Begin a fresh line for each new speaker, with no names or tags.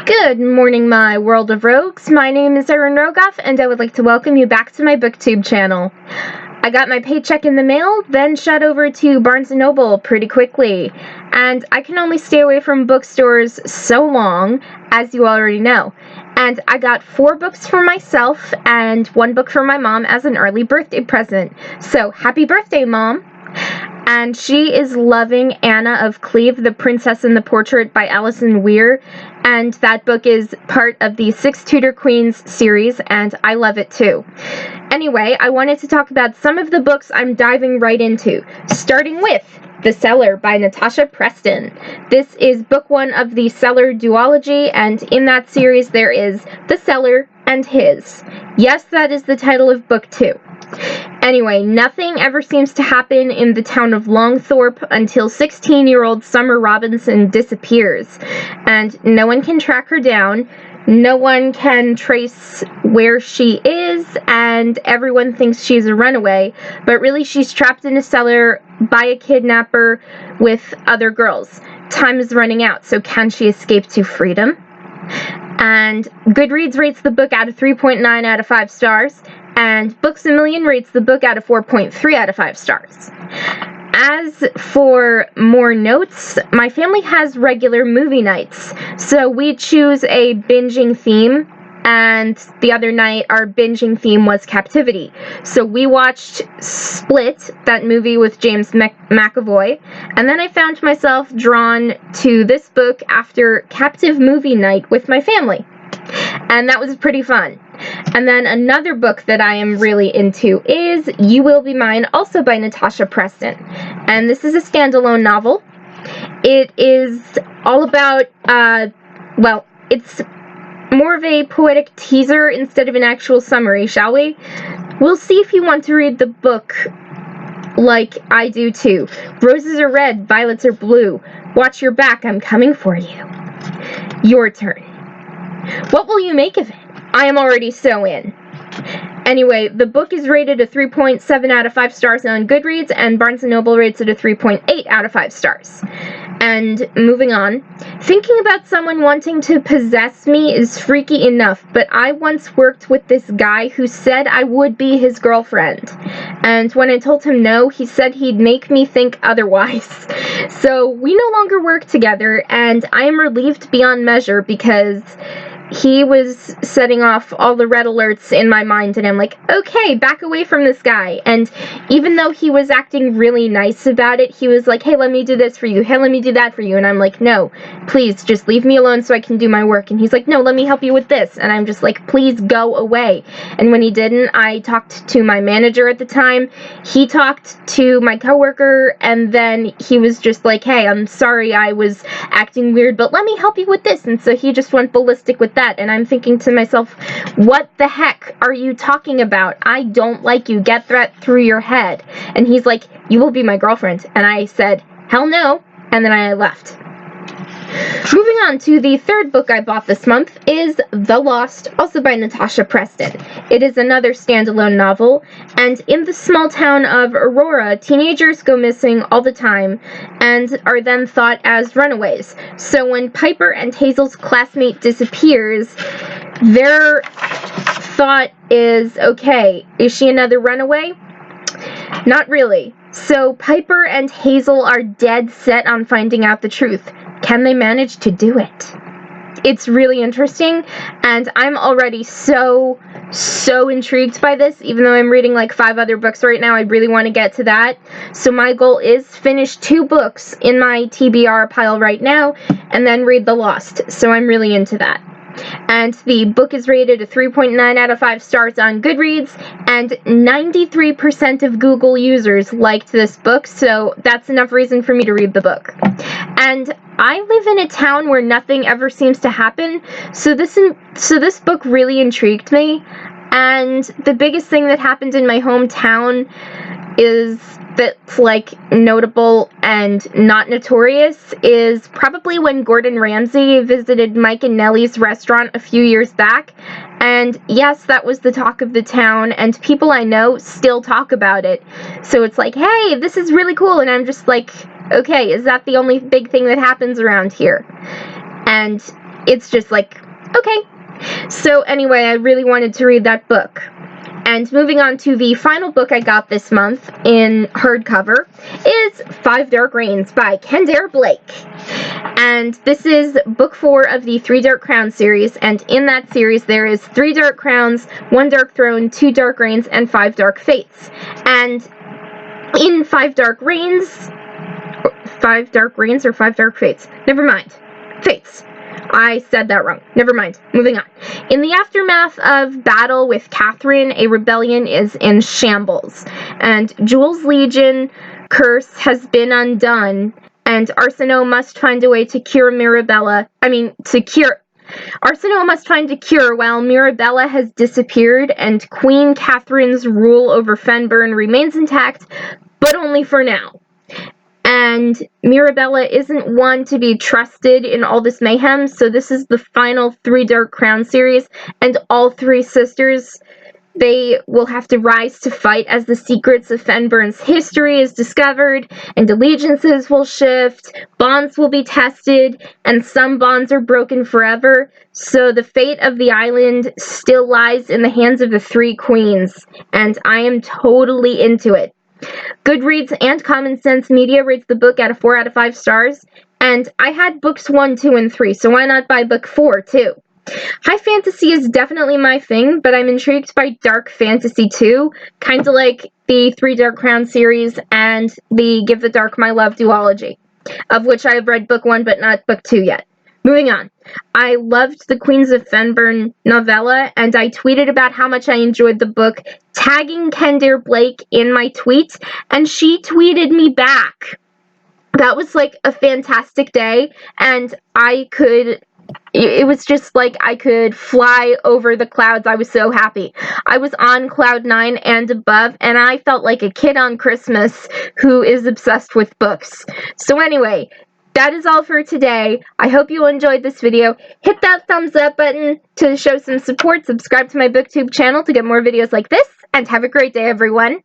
Good morning, my world of rogues. My name is Erin Rogoff, and I would like to welcome you back to my booktube channel. I got my paycheck in the mail, then shot over to Barnes & Noble pretty quickly, and I can only stay away from bookstores so long, as you already know. And I got 4 books for myself and 1 book for my mom as an early birthday present. So, happy birthday, Mom! And she is loving Anna of Cleve, The Princess in the Portrait by Alison Weir, and that book is part of the 6 Tudor Queens series, and I love it too. Anyway, I wanted to talk about some of the books I'm diving right into, starting with The Cellar by Natasha Preston. This is book 1 of the Cellar duology, and in that series there is The Cellar and His. Yes, that is the title of book 2. Anyway, nothing ever seems to happen in the town of Longthorpe until 16-year-old Summer Robinson disappears, and no one can track her down, no one can trace where she is, and everyone thinks she's a runaway, but really she's trapped in a cellar by a kidnapper with other girls. Time is running out, so can she escape to freedom? And Goodreads rates the book out of 3.9 out of 5 stars, and Books A Million rates the book out of 4.3 out of 5 stars. As for more notes, my family has regular movie nights, so we choose a binging theme, and the other night our binging theme was captivity. So we watched Split, that movie with James McAvoy, and then I found myself drawn to this book after captive movie night with my family. And that was pretty fun. And then another book that I am really into is You Will Be Mine, also by Natasha Preston. And this is a standalone novel. It is all about, it's more of a poetic teaser instead of an actual summary, shall we? We'll see if you want to read the book like I do too. Roses are red, violets are blue. Watch your back, I'm coming for you. Your turn. What will you make of it? I am already so in. Anyway, the book is rated a 3.7 out of 5 stars on Goodreads, and Barnes & Noble rates it a 3.8 out of 5 stars. And moving on, thinking about someone wanting to possess me is freaky enough, but I once worked with this guy who said I would be his girlfriend. And when I told him no, he said he'd make me think otherwise. So we no longer work together, and I am relieved beyond measure because he was setting off all the red alerts in my mind, and I'm like, okay, back away from this guy. And even though he was acting really nice about it, he was like, hey, let me do this for you. Hey, let me do that for you. And I'm like, no, please, just leave me alone so I can do my work. And he's like, no, let me help you with this. And I'm just like, please go away. And when he didn't, I talked to my manager at the time. He talked to my coworker, and then he was just like, hey, I'm sorry I was acting weird, but let me help you with this. And so he just went ballistic with that, and I'm thinking to myself, what the heck are you talking about? I don't like you. Get that through your head. And he's like, you will be my girlfriend. And I said, hell no. And then I left. Moving on to the third book I bought this month is The Lost, also by Natasha Preston. It is another standalone novel, and in the small town of Aurora, teenagers go missing all the time and are then thought as runaways. So when Piper and Hazel's classmate disappears, their thought is, okay, is she another runaway? Not really. So Piper and Hazel are dead set on finding out the truth. Can they manage to do it? It's really interesting, and I'm already so intrigued by this. Even though I'm reading like 5 other books right now, I really want to get to that. So my goal is finish 2 books in my TBR pile right now, and then read The Lost. So I'm really into that. And the book is rated a 3.9 out of 5 stars on Goodreads, and 93% of Google users liked this book, so that's enough reason for me to read the book. And I live in a town where nothing ever seems to happen, so this book really intrigued me. And the biggest thing that happened in my hometown is that's like notable and not notorious is probably when Gordon Ramsay visited Mike and Nellie's restaurant a few years back. And yes, that was the talk of the town, and people I know still talk about it. So it's like, hey, this is really cool, and I'm just like, okay, is that the only big thing that happens around here? And it's just like, okay. So anyway, I really wanted to read that book. And moving on to the final book I got this month in hardcover is 5 Dark Reigns by Kendare Blake. And this is book 4 of the 3 Dark Crowns series, and in that series there is 3 Dark Crowns, 1 Dark Throne, 2 Dark Reigns, and 5 Dark Fates. And in 5 Dark Reigns, 5 Dark Reigns or 5 Dark Fates? Never mind. Fates. I said that wrong. Never mind. Moving on. In the aftermath of battle with Catherine, a rebellion is in shambles, and Jewel's Legion curse has been undone, and Arsenault must find a way to cure Arsenault must find a cure while Mirabella has disappeared, and Queen Catherine's rule over Fenburn remains intact, but only for now. And Mirabella isn't one to be trusted in all this mayhem, so this is the final 3 Dark Crown series, and all 3 sisters, they will have to rise to fight as the secrets of Fenburn's history is discovered, and allegiances will shift, bonds will be tested, and some bonds are broken forever, so the fate of the island still lies in the hands of the 3 queens, and I am totally into it. Goodreads and Common Sense Media rates the book at a 4 out of 5 stars, and I had books 1, 2, and 3, so why not buy book 4, too? High fantasy is definitely my thing, but I'm intrigued by dark fantasy, too, kind of like the 3 Dark Crown series and the Give the Dark My Love duology, of which I have read book 1, but not book 2 yet. Moving on. I loved the Queens of Fenburn novella, and I tweeted about how much I enjoyed the book, tagging Kendare Blake in my tweets, and she tweeted me back. That was like a fantastic day, and it was just like I could fly over the clouds. I was so happy. I was on cloud 9 and above, and I felt like a kid on Christmas who is obsessed with books. So anyway, that is all for today. I hope you enjoyed this video. Hit that thumbs up button to show some support. Subscribe to my BookTube channel to get more videos like this, and have a great day, everyone.